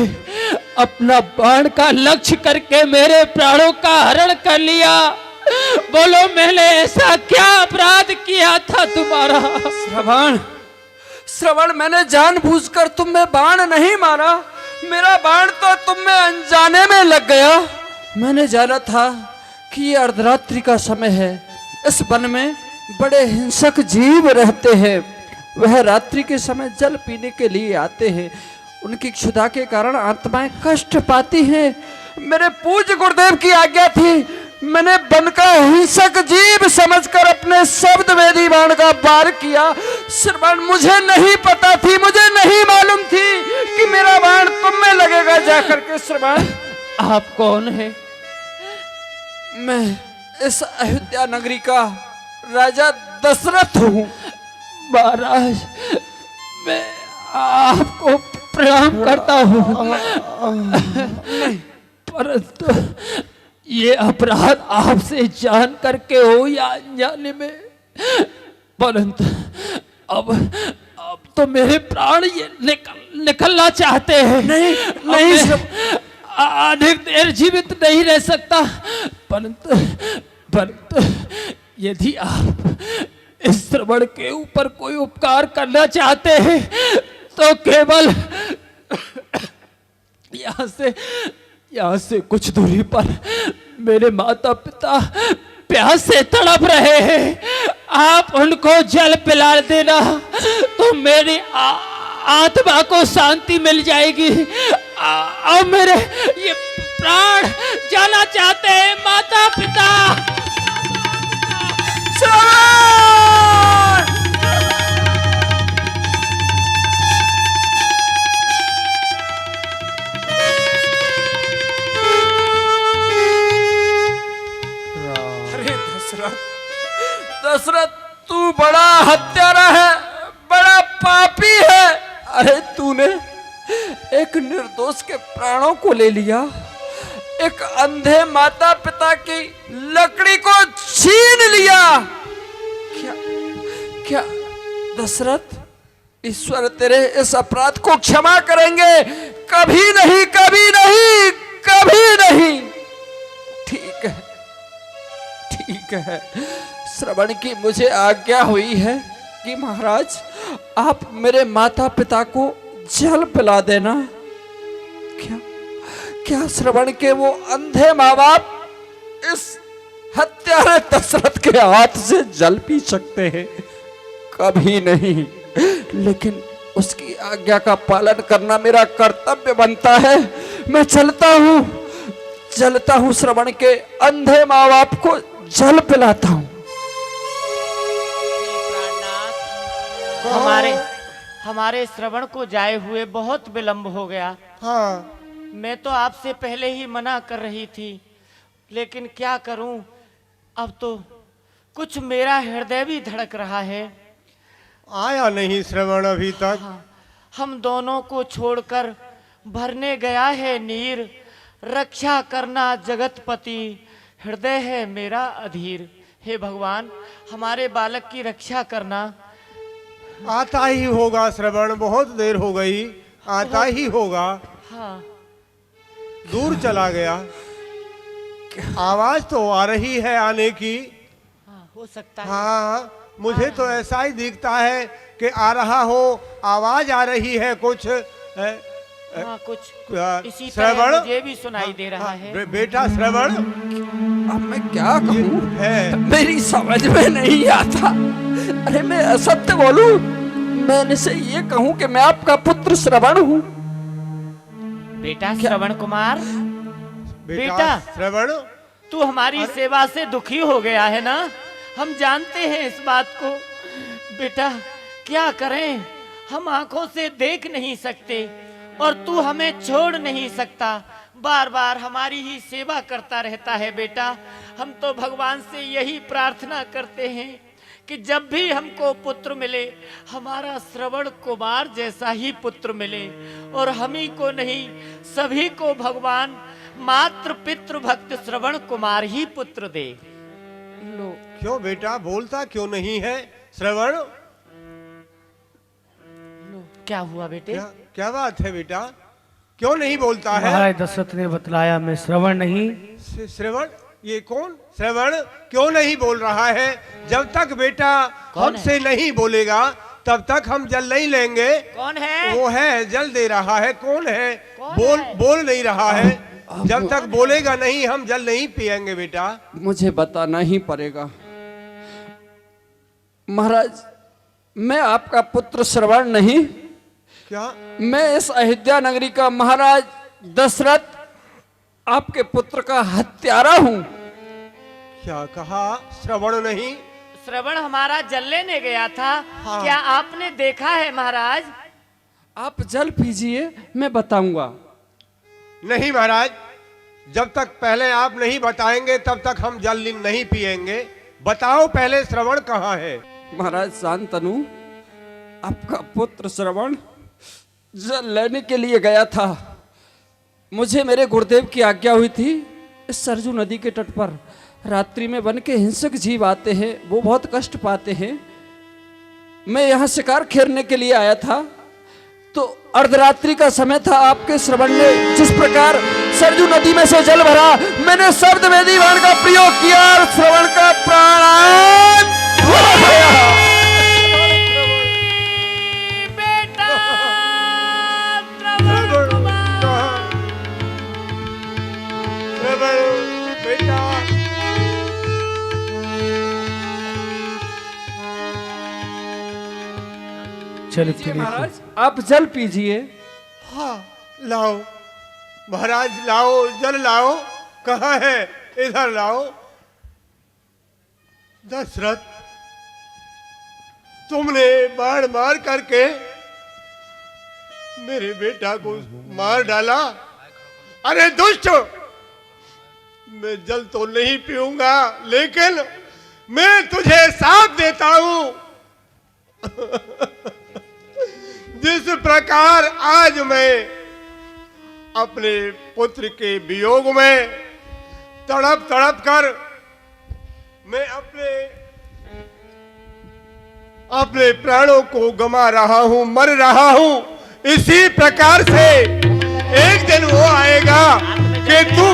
अपना बाण का लक्ष्य करके मेरे प्राणों का हरण कर लिया। बोलो मैंने ऐसा क्या अपराध किया था तुम्हारा? श्रवण, श्रवण, मैंने जानबूझकर तुम में बाण नहीं मारा। मेरा बाण तो तुम में अनजाने में लग गया। मैंने जाना था कि ये अर्धरात्रि का समय है, इस वन में बड़े हिंसक जीव रहते हैं। वह रात्रि के समय जल पीने के लिए आते हैं, उनकी क्षुधा के कारण आत्माएं कष्ट पाती हैं। मेरे पूज्य गुरुदेव की आज्ञा थी, मैंने वन का हिंसक जीव समझकर अपने शब्द वेदी बाण का वार किया। श्रवण, मुझे नहीं पता थी, मुझे नहीं मालूम थी कि मेरा बाण तुम में लगेगा जाकर के। श्रवण, आप कौन है? मैं इस अयोध्या नगरी का राजा दशरथ हूँ। महाराज, मैं आपको प्रणाम करता हूँ, परंतु ये अपराध आपसे जान करके हो या अनजाने में, परंतु अब तो मेरे प्राण ये निकलना चाहते हैं। नहीं, नहीं, अधिक देर जीवित नहीं रह सकता, परंतु यदि आप इस श्रवण के ऊपर कोई उपकार करना चाहते हैं तो केवल यहाँ से कुछ दूरी पर मेरे माता पिता प्यास से तड़प रहे हैं, आप उनको जल पिला देना तो मेरी आत्मा को शांति मिल जाएगी। अब मेरे ये प्राण जाना चाहते हैं माता पिता। अरे दशरथ, दशरथ, तू बड़ा हत्यारा है, बड़ा पापी है। अरे तूने एक निर्दोष के प्राणों को ले लिया, एक अंधे माता पिता की लकड़ी को छीन लिया। क्या क्या दशरथ, ईश्वर तेरे इस अपराध को क्षमा करेंगे? कभी नहीं, कभी नहीं, कभी नहीं। ठीक है, ठीक है, श्रवण की मुझे आज्ञा हुई है कि महाराज आप मेरे माता पिता को जल पिला देना। क्या क्या श्रवण के वो अंधे माँ बाप इस हत्यारे दशरथ के हाथ से जल पी सकते हैं? कभी नहीं, लेकिन उसकी आज्ञा का पालन करना मेरा कर्तव्य बनता है। मैं चलता हूँ श्रवण के अंधे माँ बाप को जल पिलाता हूँ। हमारे श्रवण को जाए हुए बहुत विलंब हो गया। हाँ, मैं तो आपसे पहले ही मना कर रही थी, लेकिन क्या करूं, अब तो कुछ मेरा हृदय भी धड़क रहा है। आया नहीं श्रवण अभी तक। हाँ, हम दोनों को छोड़कर भरने गया है नीर, रक्षा करना जगतपति, हृदय है मेरा अधीर। हे भगवान, हमारे बालक की रक्षा करना। आता ही होगा श्रवण, बहुत देर हो गई, आता ही होगा। हाँ, दूर चला गया, आवाज तो आ रही है आने की। हाँ, हो सकता है। हाँ, मुझे तो ऐसा ही दिखता है कि आ रहा हो, आवाज आ रही है कुछ। हाँ, कुछ इसी श्रवण तरह मुझे भी सुनाई दे रहा है। बेटा श्रवण, अब मैं क्या कहूँ, मेरी समझ में नहीं आता। अरे मैं असत्य बोलूं? मैंने से ये कहूं कि मैं आपका पुत्र श्रवण हूँ। बेटा श्रवण कुमार, बेटा श्रवण, तू हमारी सेवा से दुखी हो गया है ना? हम जानते हैं इस बात को। बेटा क्या करें, हम आंखों से देख नहीं सकते और तू हमें छोड़ नहीं सकता, बार बार हमारी ही सेवा करता रहता है। बेटा हम तो भगवान से यही प्रार्थना करते हैं कि जब भी हमको पुत्र मिले, हमारा श्रवण कुमार जैसा ही पुत्र मिले, और हम ही को नहीं सभी को भगवान मातृ पितृ भक्त श्रवण कुमार ही पुत्र दे। लो, क्यों बेटा बोलता क्यों नहीं है श्रवण? लो, क्या हुआ बेटे? क्या बात है बेटा, क्यों नहीं बोलता है? महाराज दशरथ ने बतलाया मैं श्रवण नहीं। श्रवण, ये कौन श्रवण क्यों नहीं बोल रहा है? जब तक बेटा हमसे नहीं बोलेगा तब तक हम जल नहीं लेंगे। कौन है? वो है, जल दे रहा है। कौन है? बोल नहीं रहा है। जब तक बोलेगा नहीं हम जल नहीं पिएंगे बेटा। मुझे बताना ही पड़ेगा महाराज, मैं आपका पुत्र श्रवण नहीं, क्या? मैं इस अयोध्या नगरी का महाराज दशरथ आपके पुत्र का हत्यारा हूं। क्या कहा? श्रवण नहीं? श्रवण हमारा जल लेने गया था। हाँ। क्या आपने देखा है महाराज? आप जल पीजिए, मैं बताऊंगा। नहीं महाराज, जब तक पहले आप नहीं बताएंगे तब तक हम जल नहीं पिएंगे। बताओ पहले श्रवण कहाँ है? महाराज शांतनु, आपका पुत्र श्रवण जल लेने के लिए गया था। मुझे मेरे गुरुदेव की आज्ञा हुई थी, इस सरजू नदी के तट पर रात्रि में वन के हिंसक जीव आते हैं, वो बहुत कष्ट पाते हैं। मैं यहाँ शिकार खेलने के लिए आया था, तो अर्धरात्रि का समय था। आपके श्रवण ने जिस प्रकार सरजू नदी में से जल भरा, मैंने शब्द वेदी बाण का प्रयोग किया और श्रवण का प्राण चलिए महाराज आप जल पीजिए। हाँ लाओ महाराज, लाओ जल लाओ। कहाँ है? इधर लाओ। दशरथ, तुमने बाण मार करके मेरे बेटा को मार डाला। अरे दुष्ट, मैं जल तो नहीं पीऊंगा, लेकिन मैं तुझे साथ देता हूं। जिस प्रकार आज मैं अपने पुत्र के वियोग में तड़प तड़प कर मैं अपने प्राणों को गमा रहा हूं, मर रहा हूं। इसी प्रकार से एक दिन वो आएगा कि तू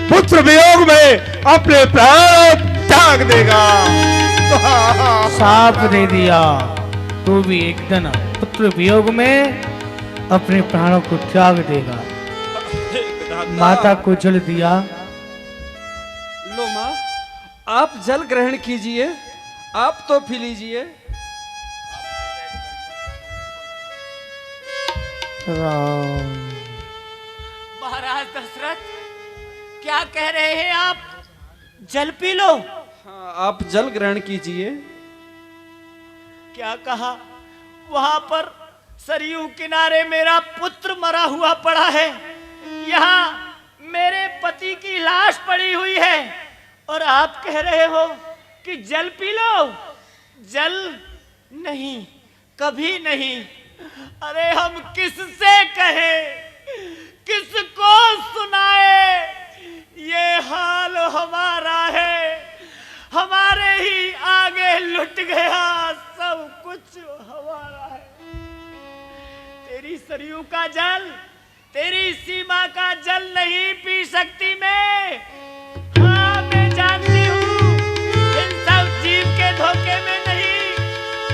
पुत्र वियोग में अपने प्राण त्याग देगा। साफ दे दिया, तू भी एक दिन पुत्र वियोग में अपने प्राणों को त्याग देगा। माता को जल दिया। लो माँ, आप जल ग्रहण कीजिए, आप तो पी लीजिए। महाराज दशरथ, क्या कह रहे हैं आप? जल पी लो। हाँ, आप जल ग्रहण कीजिए। क्या कहा? वहां पर सरयू किनारे मेरा पुत्र मरा हुआ पड़ा है, यहाँ मेरे पति की लाश पड़ी हुई है, और आप कह रहे हो कि जल पी लो। जल नहीं, कभी नहीं। अरे हम किससे कहें, किसको सुनाए? ये हाल हमारा है, हमारे ही आगे लुट गया, सब कुछ हमारा है। तेरी सरयू का जल, तेरी सीमा का जल नहीं पी सकती मैं। हाँ, मैं जानती हूँ इन सब जीव के धोखे में नहीं।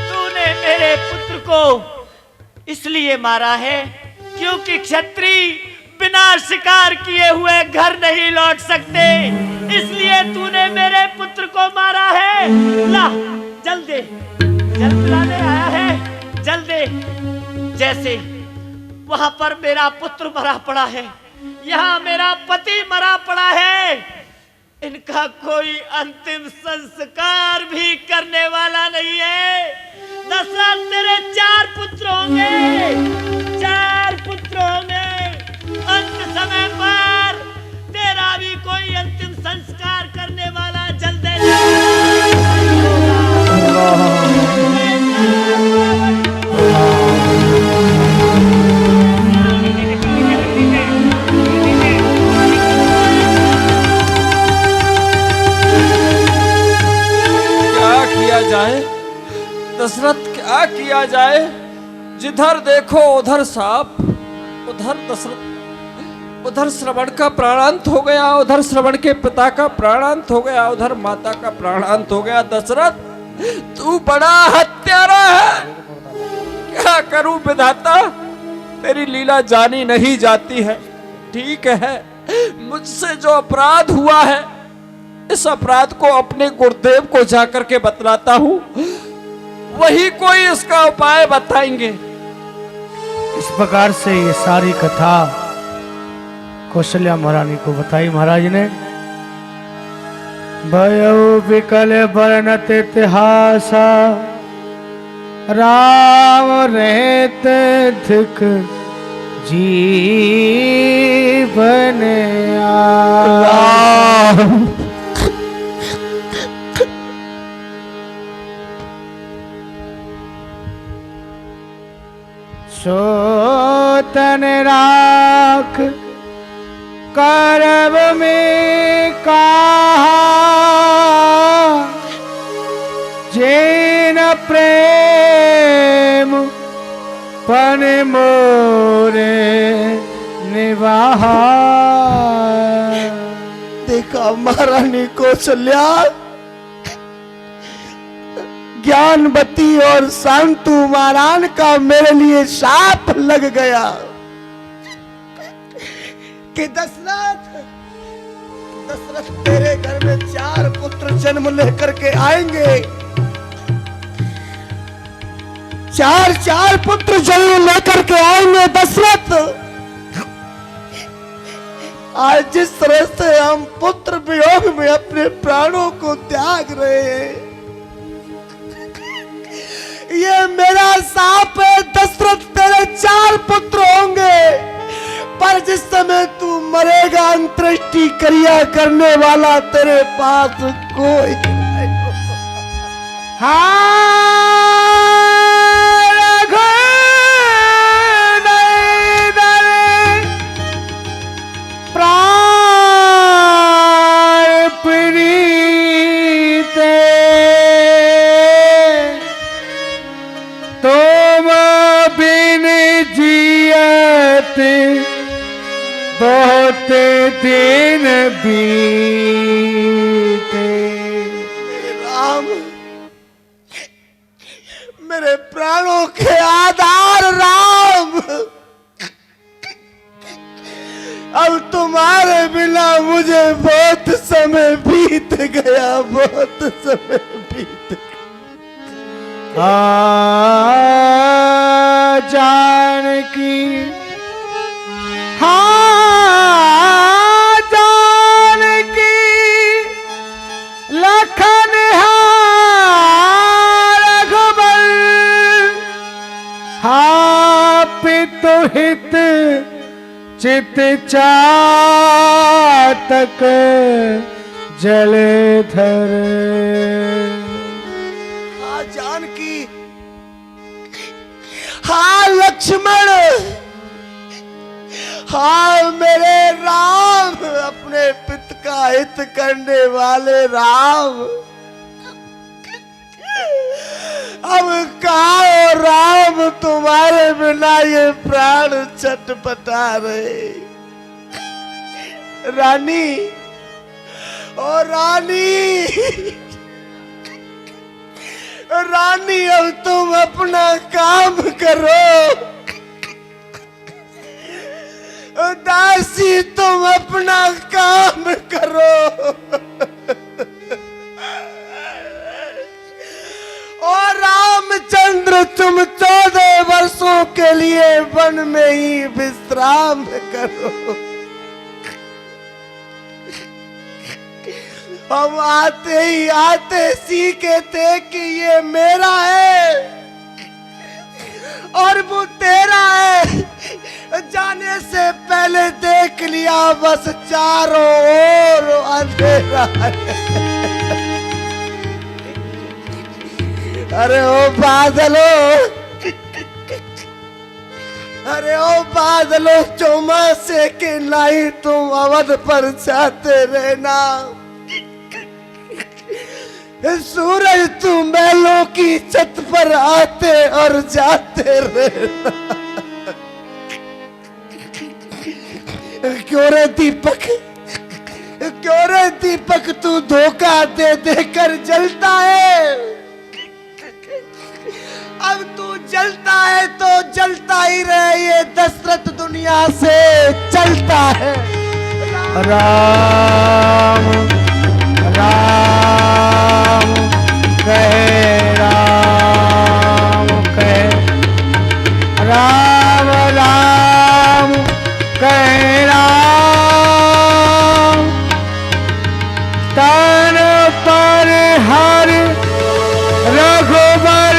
तूने मेरे पुत्र को इसलिए मारा है क्योंकि क्षत्रिय बिना शिकार किए हुए घर नहीं लौट सकते, इसलिए तूने मेरे पुत्र को मारा है। ला, जल दे, जल पिलाने आया है, जल दे। जैसे वहां पर मेरा पुत्र मरा पड़ा है, यहाँ मेरा पति मरा पड़ा है, इनका कोई अंतिम संस्कार भी करने वाला नहीं है। दशरथ, तेरे 4 पुत्र होंगे, 4 पुत्र होंगे। अंत समय पर तेरा भी कोई अंतिम संस्कार करने वाला जल्दी क्या किया जाए दशरथ, क्या किया जाए? जिधर देखो उधर सांप, उधर दशरथ, उधर श्रवण का प्राणांत हो गया, उधर श्रवण के पिता का प्राणांत हो गया, उधर माता का प्राणांत हो गया। दशरथ, तू बड़ा हत्यारा है। क्या करूं विधाता, तेरी लीला जानी नहीं जाती है। ठीक है, मुझसे जो अपराध हुआ है, इस अपराध को अपने गुरुदेव को जाकर के बतलाता हूं, वही कोई इसका उपाय बताएंगे। इस प्रकार से ये सारी कथा कौशल्या महारानी को बताई महाराज ने। भयो विकल वर्णत इतिहास, राम रहत धिक जीवन राम। सोतन राख करब में कहा, जैन प्रेम पन मोरे निवाहा। देखा महारानी कौशल्या, ज्ञानवती और शांतु महारान का मेरे लिए शाप लग गया कि दशरथ तेरे घर में 4 पुत्र जन्म लेकर के आएंगे। 4 पुत्र जन्म लेकर के आएंगे दशरथ। आज जिस तरह से हम पुत्र वियोग में अपने प्राणों को त्याग रहे हैं, ये मेरा शाप है दशरथ। तेरे 4 पुत्र होंगे, पर जिस समय तू मरेगा, अंत्येष्टि क्रिया करने वाला तेरे पास कोई नहीं होगा। दिन बीते। राम, मेरे प्राणों के आधार राम, अब तुम्हारे बिना मुझे बहुत समय बीत गया, बहुत समय बीत गया। जानकी हाँ जानकी लखन रघुबर हाँ पितु हित चित चातक जलधर। हाँ जानकी, हाँ लक्ष्मण, हाँ मेरे राम, अपने पिता का हित करने वाले राम। अब कहा राम, तुम्हारे बिना ये प्राण छटपटा रहे। रानी, ओ रानी, रानी अब तुम अपना काम करो। दासी तुम अपना काम करो। और रामचंद्र तुम 14 वर्षों के लिए वन में ही विश्राम करो। हम आते ही आते सीखे थे कि ये मेरा है और वो तेरा है। जाने से पहले देख लिया बस चारों ओर अंधेरा है। अरे ओ बादलो, अरे ओ बादलो, चौमासे के नहीं तुम अवध पर जाते रहना। सूरज तू महलों की छत पर आते और जाते रहना। क्यों रे दीपक, क्यों रे दीपक, तू धोखा दे देकर जलता है। अब तू जलता है तो जलता ही रहे, ये दशरथ दुनिया से चलता है। राम राम कहे, राम कहे, राम राम कहे राम। तन पर हर रघुबर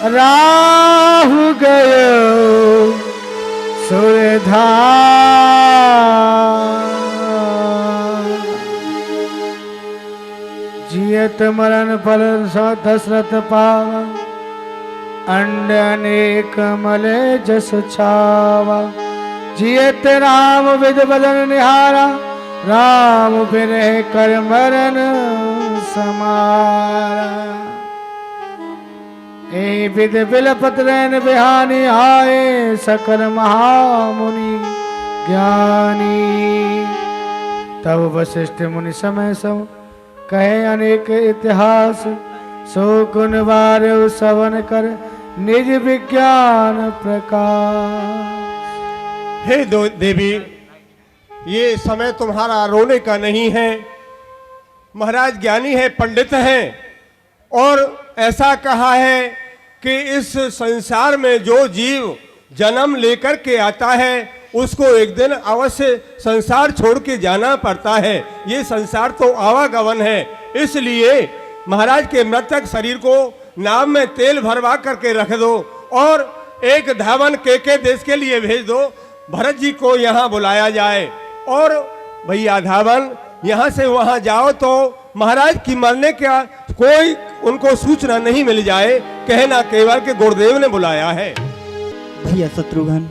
राहु गयो सुरधार। जियत मरण फल दशरथ पावा, अंड अनेक मले जस छावा। जियत राम विद बदन निहारा, राम बिरह कर मरण समारा। ए विद बिलपत रैन बिहानी, आए सकल महामुनि ज्ञानी। तब वशिष्ठ मुनि समय सब कहे अनेक इतिहास, सो गुण बार सवन कर निज विज्ञान प्रकाश। हे देवी, ये समय तुम्हारा रोने का नहीं है। महाराज ज्ञानी है, पंडित हैं, और ऐसा कहा है कि इस संसार में जो जीव जन्म लेकर के आता है उसको एक दिन अवश्य संसार छोड़ के जाना पड़ता है। ये संसार तो आवागमन है, इसलिए महाराज के मृतक शरीर को नाव में तेल भरवा करके रख दो और एक धावन के देश के लिए भेज दो। भरत जी को यहाँ बुलाया जाए और भैया धावन यहाँ से वहाँ जाओ तो महाराज की मरने का कोई उनको सूचना नहीं मिल जाए, कहना केवल के गुरुदेव ने बुलाया है। भैया शत्रुघ्न,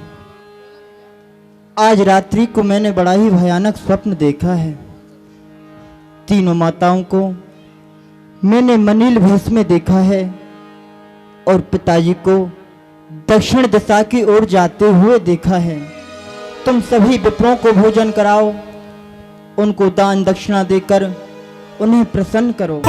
आज रात्रि को मैंने बड़ा ही भयानक स्वप्न देखा है। तीनों माताओं को मैंने मनील भेष में देखा है और पिताजी को दक्षिण दिशा की ओर जाते हुए देखा है। तुम सभी विप्रों को भोजन कराओ, उनको दान दक्षिणा देकर उन्हें प्रसन्न करो।